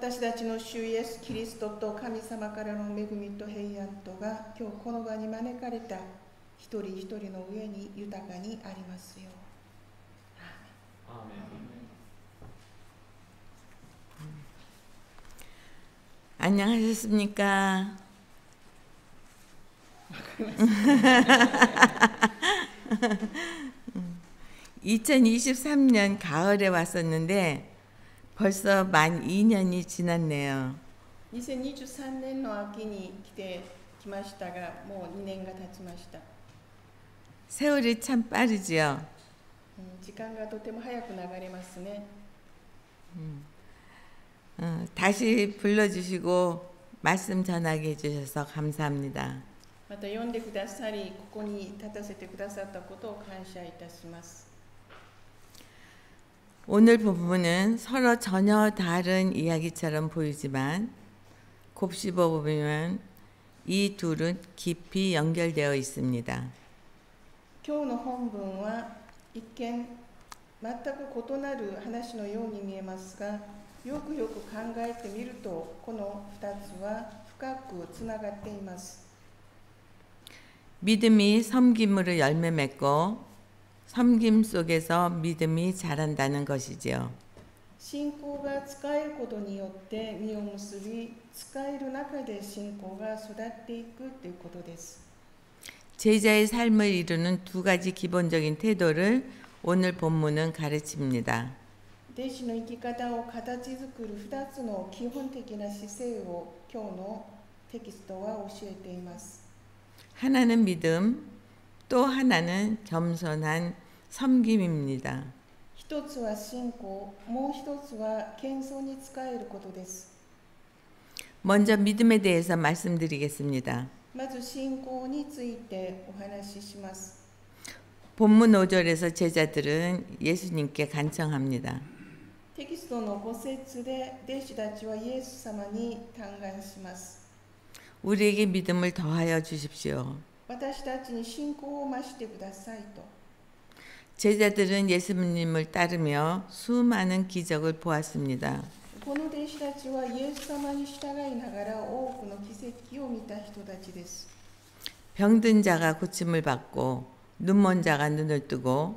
私たちの主イエス・キリストと神様からの恵みと平安とが今日この場に招かれた一人一人の上に豊かにありますよう。アーメン。안녕하셨습니까? 2023년 가을에 왔었는데 벌써 만 2년이 지났네요. 2023年の秋に来てきましたが、もう2年が経ちました。 세월이 참 빠르지요. 時間がとても早く流れますね。 다시 불러주시고 말씀 전하게 해주셔서 감사합니다. また呼んでくださり、ここに立たせてくださったことを感謝いたします。 오늘 본문은 서로 전혀 다른 이야기처럼 보이지만 곱씹어 보면 이 둘은 깊이 연결되어 있습니다. 今日の本文は一見全く異なる話のように見えますが、よくよく考えてみるとこの2つは深くつながっています。 믿음이 섬김으로 열매 맺고 섬김 속에서 믿음이 자란다는 것이지요. 信仰が使えることによって実を結び、使える中で信仰が育っていくということです。 제자의 삶을 이루는 두 가지 기본적인 태도를 오늘 본문은 가르칩니다. 弟子の生き方を形作る2つの基本的な姿勢を今日のテキストは教えています。 하나는 믿음, 또 하나는 겸손한 섬김입니다. 一つは信仰、もう一つは謙遜に仕えることです。 먼저 믿음에 대해서 말씀드리겠습니다. まず信仰についてお話しします。 본문 5절에서 제자들은 예수님께 간청합니다. テキストの5節で弟子たちはイエス様に嘆願します。 우리에게 믿음을 더하여 주십시오. 私たちに信仰を増してくださいと。 제자들은 예수님을 따르며 수많은 기적을 보았습니다. この弟子たちはイエス様に従いながら多くの奇跡を見た人たちです。 병든 자가 고침을 받고 눈먼 자가 눈을 뜨고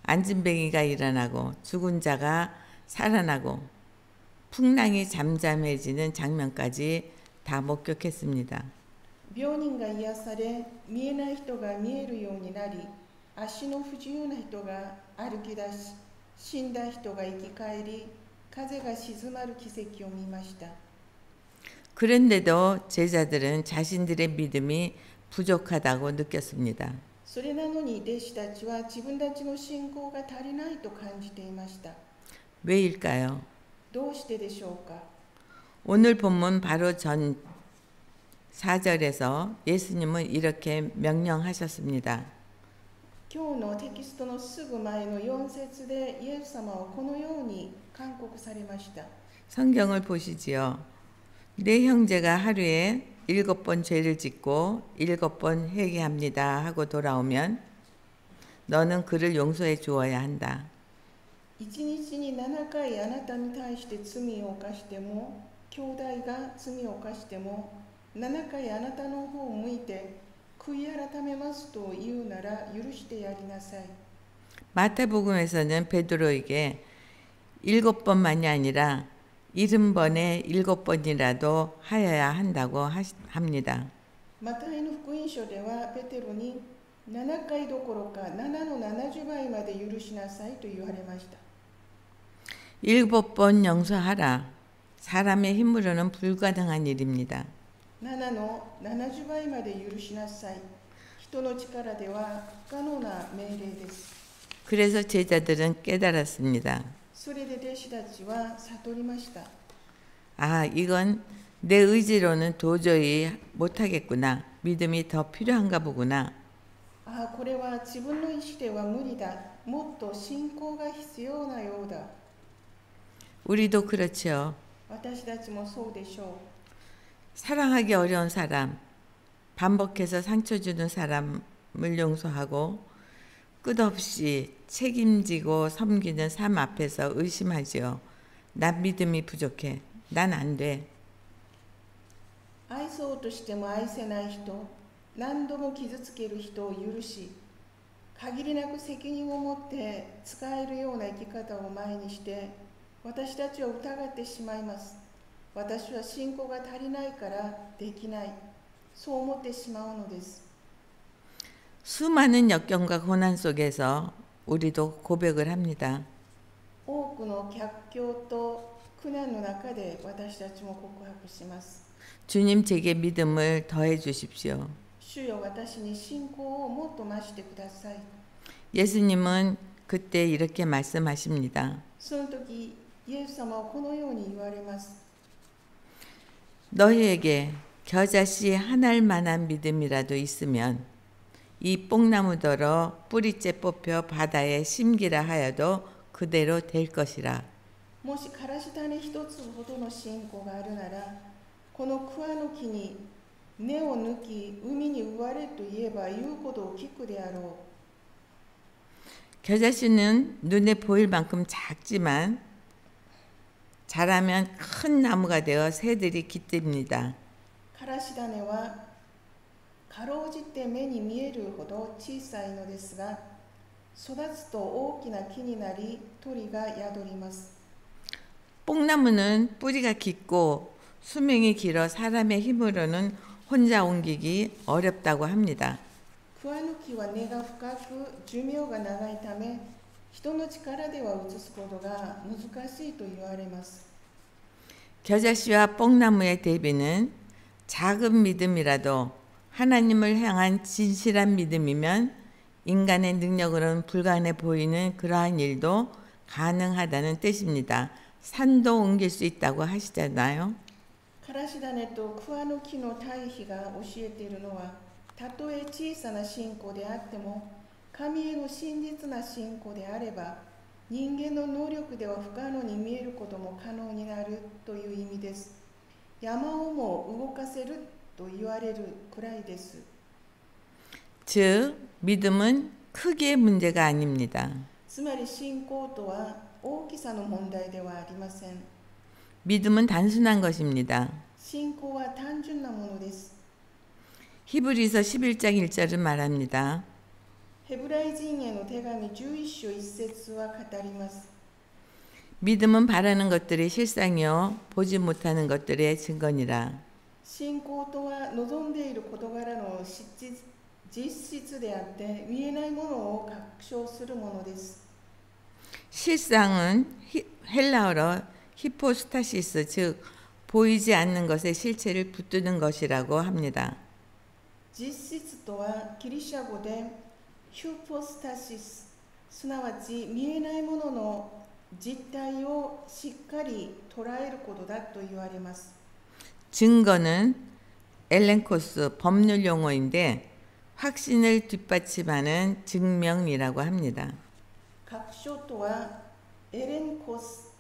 안진뱅이가 일어나고 죽은 자가 살아나고 풍랑이 잠잠해지는 장면까지 다 목격했습니다. 病人が癒され、見えない人が見えるようになり、足の不自由な人が歩き出し、死んだ人が生き返り、風が静まる奇跡を見ました。 그런데도 제자들은 자신들의 믿음이 부족하다고 느꼈습니다. それなのに弟子たちは自分たちの信仰が足りないと感じていました。 왜일까요? どうしてでしょうか。 오늘 본문 바로 전 4절에서 예수님은 이렇게 명령하셨습니다. 今日のテキストのすぐ前の4節でイエス様はこのように勧告されました。 성경을 보시지요. 내 형제가 하루에 7번 죄를 짓고 7번 회개합니다 하고 돌아오면 너는 그를 용서해 주어야 한다. 1日に7回あなたに対して罪を犯しても、兄弟が罪を犯しても、7回あなたの方を向いて悔い改めますと言うなら許してやりなさい。 마태복음에서는 베드로에게 7번만이 아니라 70번에 7번이라도 하여야 한다고 합니다. マタイの福音書ではペテロに7回どころか7の70倍まで許しなさいと言われました。 7번 용서하라. 사람의 힘으로는 불가능한 일입니다. 7の70倍まで許しなさい。人の力では不可能な命令です。 그래서 제자들은 깨달았습니다. それで弟子たちは悟りました。 아, 이건 내 의지로는 도저히 못하겠구나. 믿음이 더 필요한가 보구나. ああ、これは自分の意思では無理だ。もっと信仰が必要なようだ。 우리도 그렇지요. 私たちもそうでしょう。 사랑하기 어려운 사람, 반복해서 상처 주는 사람을 용서하고 끝없이 책임지고 섬기는 삶 앞에서 의심하지요. 난 믿음이 부족해. 난 안 돼. 愛そうとしても愛せない人、何度も傷つける人を許し、限りなく責任を持って使えるような生き方を前にして、私たちを疑ってしまいます。私は信仰が足りないからできない。そう思ってしまうのです。 수많은 역경과 고난 속에서 우리도 고백을 합니다. 多くの逆境と苦難の中で私たちも告白します。 주님 제게 믿음을 더해 주십시오. 主よ、私に信仰をもっと増してください。 예수님은 그때 이렇게 말씀하십니다. その時、イエス様はこのように言われます。 너희에게 겨자씨 한 알 만한 믿음이라도 있으면 이 뽕나무더러 뿌리째 뽑혀 바다에 심기라 하여도 그대로 될 것이라. もしからし種一つほどの信仰があるなら、この桑の木に根を抜き海に植われと言えば言うことを聞くであろう。 겨자씨는 눈에 보일 만큼 작지만 자라면 큰 나무가 되어 새들이 깃듭니다. からし種はかろうじて目に見えるほど小さいのですが、育つと大きな木になり鳥が宿ります。 뽕나무는 뿌리가 깊고 수명이 길어 사람의 힘으로는 혼자 옮기기 어렵다고 합니다. 桑の木は根が深く寿命が長いため、人の力では移すことが難しいと言われます。 겨자씨와 뽕나무의 대비는 작은 믿음이라도 하나님을 향한 진실한 믿음이면 인간의 능력으로는 불가능해 보이는 그러한 일도 가능하다는 뜻입니다. 산도 옮길 수 있다고 하시잖아요. からし種と桑の木の対比が教えているのは、たとえ小さな信仰であっても、神への真実な信仰であれば、人間の能力では不可能に見えることも可能になるという意味です。山をも動かせると言われるくらいです。 즉 믿음은 크기의 문제가 아닙니다. つまり信仰とは大きさの問題ではありません。 믿음은 단순한 것입니다. 信仰は単純なものです。 히브리서 11장 1절은 말합니다. ヘブライ人への手紙11章1節は語ります。 믿음은 바라는 것들의 실상이요 보지 못하는 것들의 증거니라. 信仰とは望んでいる事柄の実質であって見えないものを確証するものです。 실상은 헬라어로 히포스타시스 즉 보이지 않는 것의 실체를 붙드는 것이라고 합니다. 実質とはギリシャ語でヒュポスタシス、すなわち見えないものの実態をしっかり捉えることだと言われます。 증거는 엘렌코스 법률 용어인데 확신을 뒷받침하는 증명이라고 합니다. 確証とはエレンコス、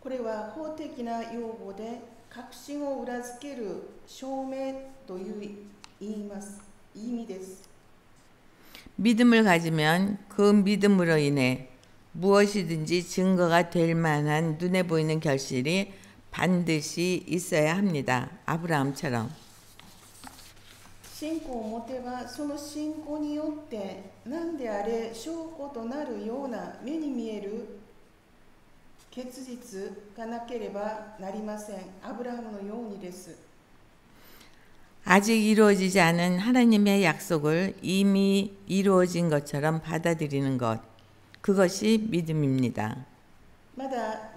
これは法的な用語で確信を裏付ける証明という意味です。 믿음을 가지면 그 믿음으로 인해 무엇이든지 증거가 될 만한 눈에 보이는 결실이 반드시 있어야 합니다. 아브라함처럼. 信仰を持てばその信仰によって何であれ証拠となるような目に見える結実がなければなりません。アブラハムのようにです。 아직 이루어지지 않은 하나님의 약속을 이미 이루어진 것처럼 받아들이는 것, 그것이 믿음입니다. また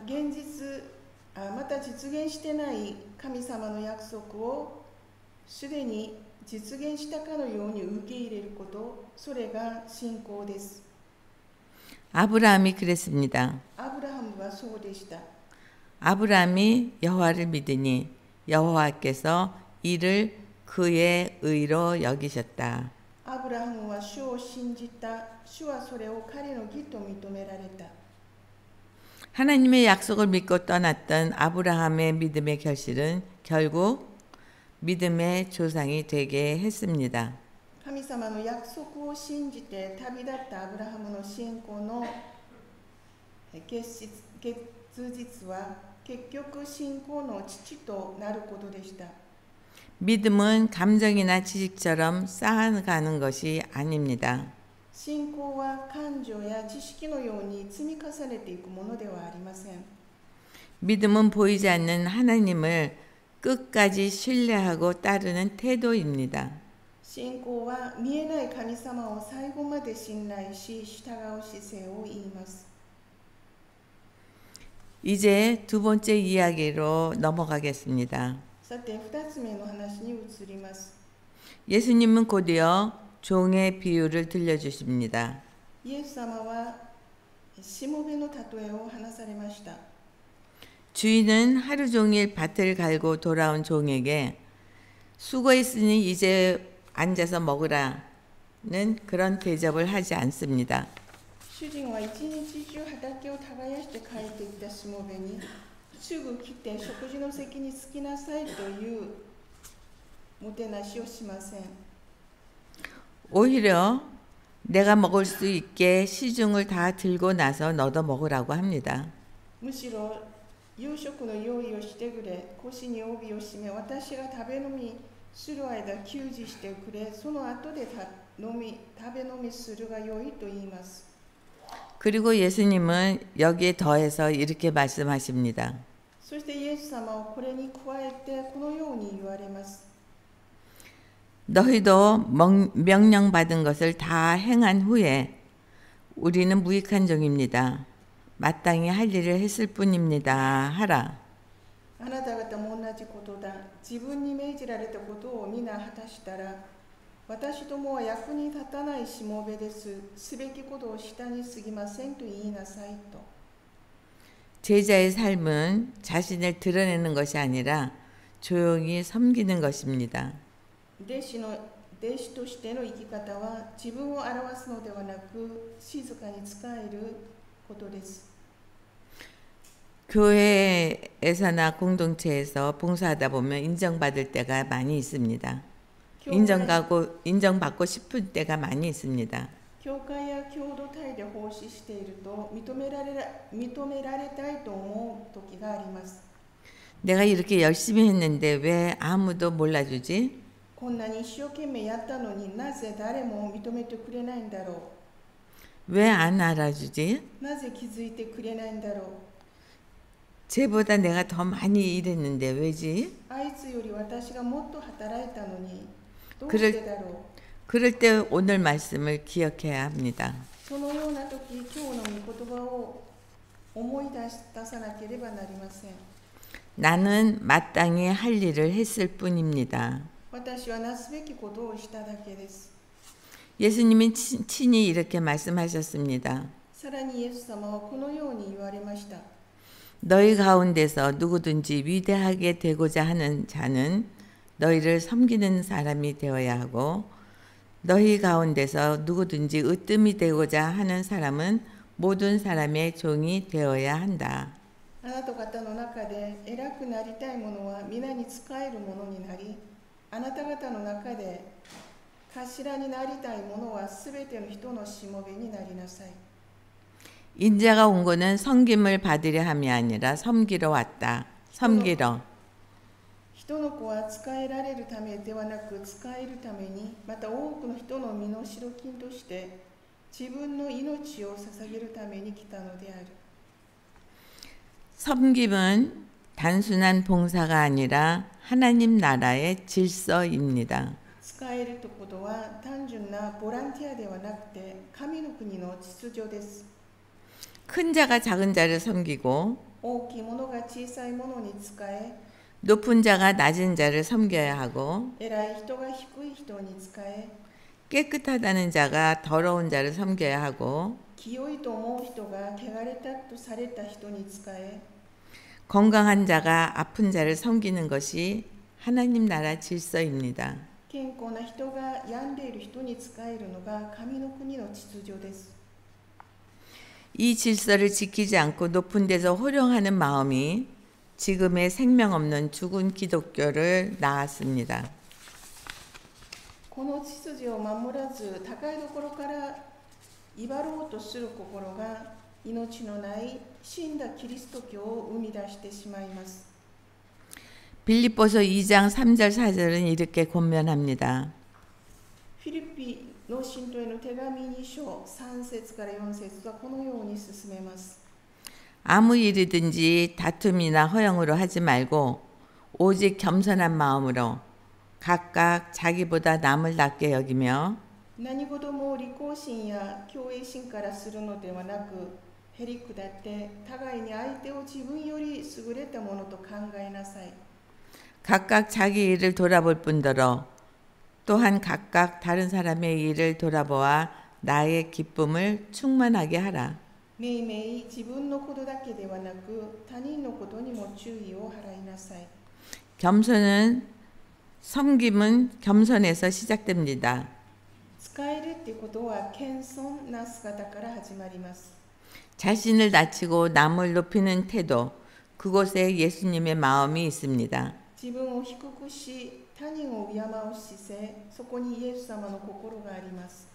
実現してない神様の約束をすでに実現したかのように受け入れること、それが信仰です。 아브라함이 그랬습니다. アブラハムはそうでした。 아브라함이 여호와를 믿으니 여호와께서 이를 그의 의로 여기셨다. アブラハムは主を信じた。主はそれを彼の義と認められた。 하나님의 약속을 믿고 떠났던 아브라함의 믿음의 결실은 결국 믿음의 조상이 되게 했습니다. 神様の約束を信じて旅立ったアブラハムの信仰の結実は結局信仰の父となることでした。 믿음은 감정이나 지식처럼 쌓아가는 것이 아닙니다. 信仰は感情や知識のように積み重ねていくものではありません。 믿음은 보이지 않는 하나님을 끝까지 신뢰하고 따르는 태도입니다. 信仰は見えない神様を最後まで信頼し従う姿勢を言います。 이제 두 번째 이야기로 넘어가겠습니다. さて2つ目の話に移ります。 예수님은 곧이어 종의 비유를 들려주십니다. イエス様はしもべの例えを話されました。 주인은 하루 종일 밭을 갈고 돌아온 종에게 수고했으니 이제 앉아서 먹으라는 그런 대접을 하지 않습니다. 主人は一日中畑を耕して帰ってきたしもべにすぐ来て食事の席に着きなさいというもてなしをしません。 오히려 내가 먹을 수 있게 시중을 다 들고 나서 너도 먹으라고 합니다. むしろ夕食の用意をしてくれ、腰に帯を締め、私が食べ飲みする間給仕してくれ、その後で食べ飲みするがよいと言います。 그리고 예수님은 여기에 더해서 이렇게 말씀하십니다. そしてイエス様はこれに加えてこのように言われます。 너희도 명령받은 것을 다 행한 후에 우리는 무익한 종입니다. 마땅히 할 일을 했을 뿐입니다. 하라. あなた方も同じことだ。自分に命じられたことを皆果たしたら、私どもは役に立たないしもべです。すべきことをしたに過ぎませんと言いなさいと。 제자의 삶은 자신을 드러내는 것이 아니라 조용히 섬기는 것입니다. 弟子としての生き方は自分を表すのではなく静かに仕えることです。 교회에서나 공동체에서 봉사하다 보면 인정받을 때가 많이 있습니다. 인정받고 싶을 때가 많이 있습니다. 教会や共同体で奉仕していると認められたいと思う時があります。 내가 이렇게 열심히 했는데 왜 아무도 몰라주지? こんなに一生懸命やったのになぜ誰も認めてくれないんだろ 왜 안 알아주지? う。なぜ気づいてくれないんだろう。 쟤보다 내가 더 많이 일했는데 왜지? あいつより私がもっと働いたのにどうしてだろう。 그럴 때 오늘 말씀을 기억해야 합니다. そのような時、今日の御言葉を思い出さなければなりません。 나는 마땅히 할 일을 했을 뿐입니다. 私はなすべきことをしただけです。 예수님이 친히 이렇게 말씀하셨습니다. さらにイエス様はこのように言われました。 너희 가운데서 누구든지 위대하게 되고자 하는 자는 너희를 섬기는 사람이 되어야 하고 너희 가운데서 누구든지 으뜸이 되고자 하는 사람은 모든 사람의 종이 되어야 한다. あなた方の中で偉くなりたい者は皆に仕える者になり、あなた方の中で頭になりたい者はすべての人のしもべになりなさい。 인자가 온 것은 섬김을 받으려 함이 아니라 섬기러 왔다. 섬기러. 人の子は仕えられるためではなく仕えるために、また多くの人の身の代金として自分の命を捧げるために来たのである。 섬김은 단순한 봉사가 아니라 하나님 나라의 질서입니다. 仕えるということは単純なボランティアではなくて神の国の秩序です。 큰 자가 작은 자를 섬기고 大きいものが小さいものに仕え、 높은 자가 낮은 자를 섬겨야 하고 偉い人が低い人に仕え、 깨끗하다는 자가 더러운 자를 섬겨야 하고 清いと思う人が汚れたとされた人に仕え、 건강한 자가 아픈 자를 섬기는 것이 하나님 나라 질서입니다. 健康な人が病んでいる人に仕えるのが神の国の秩序です。 이 질서를 지키지 않고 높은 데서 호령하는 마음이 지금의 생명 없는 죽은 기독교를 낳았습니다. この秩序を守らず高いところから威張ろうとする心が命のない死んだキリスト教を生み出してしまいます。 빌립보서 2장 3절 4절은 이렇게 권면합니다. フィリピの信徒への手紙2章3節から4節はこのように進めます。 아무 일이든지 다툼이나 허영으로 하지 말고 오직 겸손한 마음으로 각각 자기보다 남을 낮게 여기며 何事も利口心や共栄心からするのではなく、へりくだって互いに相手を自分より優れたものと考えなさい。 각각 자기 일을 돌아볼 뿐더러 또한 각각 다른 사람의 일을 돌아보아 나의 기쁨을 충만하게 하라. めいめい自分のことだけではなく他人のことにも注意を払いなさい。 섬김은 겸손에서 시작됩니다. 使えるっていうことは謙遜な姿から始まります。 자신을 낮추고 남을 높이는 태도, 그곳에 예수님의 마음이 있습니다. 自分を低くし他人を敬う姿勢、そこにイエス様の心があります。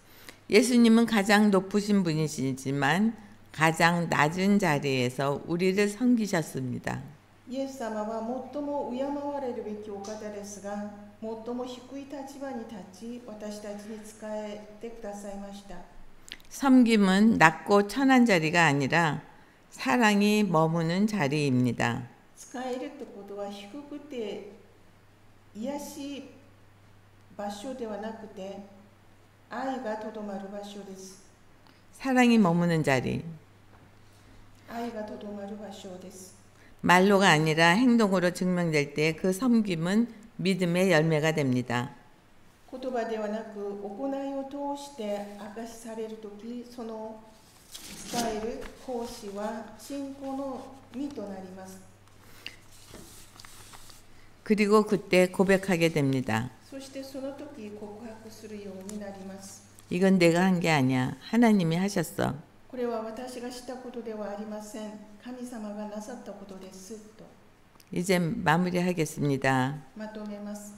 예수님은 가장 높으신 분이시지만 가장 낮은 자리에서 우리를 섬기셨습니다. イエス様は最も敬われるべきお方ですが、最も低い立場に立ち、私たちに仕えてくださいました。 섬김은 낮고 천한 자리가 아니라 사랑이 머무는 자리입니다. 使えるってことは低くて癒し場所ではなくて、愛がとどまる場所です。 사랑이 머무는 자리. 愛がとどまる場所です。 말로가 아니라 행동으로 증명될 때 그 섬김은 믿음의 열매가 됩니다. 言葉ではなく行いを通して明かしされるとき、その使える奉仕は信仰の実となります。 그리고 그때 고백하게 됩니다. そしてその時告白するようになります。 이건 내가 한 게 아니야. 하나님이 하셨어. これは私がしたことではありません。神様がなさったことですと 이제 마무리하겠습니다. まとめます。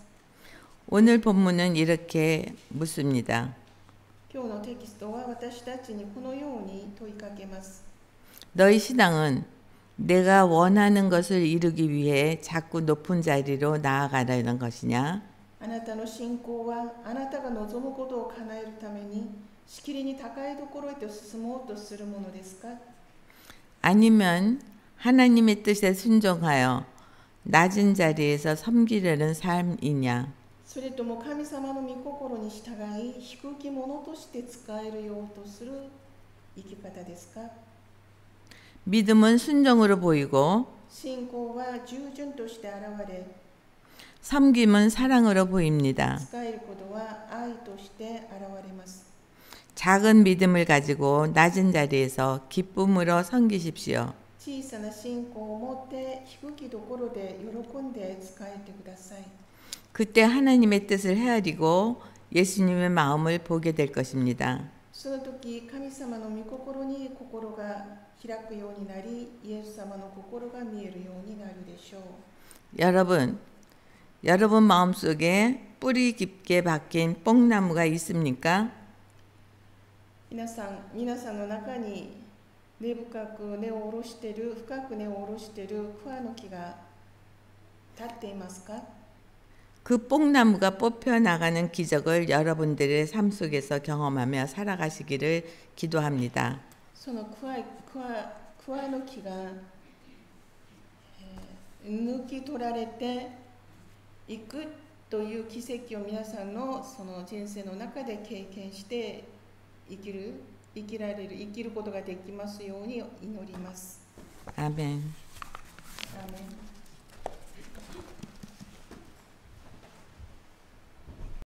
오늘 본문은 이렇게 묻습니다. 今日のテキストは私たちにこのように問いかけます。 너희 신앙은 내가 원하는 것을 이루기 위해 자꾸 높은 자리로 나아가려는 것이냐? あなたの信仰はあなたが望むことを叶えるためにしきりに高いところへと進もうとするものですか? 아니면 하나님의 뜻에 순종하여 낮은 자리에서 섬기려는 삶이냐? それとも神様の御心に従い低き者として仕えるようとする生き方ですか? 믿음은 순종으로 보이고 信仰は従順として現れ 섬김은 사랑으로 보입니다. 仕えることは愛として現れます。 작은 믿음을 가지고 낮은 자리에서 기쁨으로 섬기십시오. 小さな信仰を持って低きところで喜んで仕えてください。 그때 하나님의 뜻을 헤아리고 예수님의 마음을 보게 될 것입니다. その時神様の御心に心が開くようになり、イエス様の心が見えるようになるでしょう。 여러분 마음속에 뿌리 깊게 박힌 뽕나무가 있습니까? 皆さんの中に根深く根を下ろしている、深く根を下ろしている桑の木が立っていますか? 그 뽕나무가 뽑혀 나가는 기적을 여러분들의 삶 속에서 경험하며 살아가시기를 기도합니다. その桑の木が抜き取られていくという奇跡を皆さんのその人生の中で経験して生きることができますように祈ります。아멘. 아멘.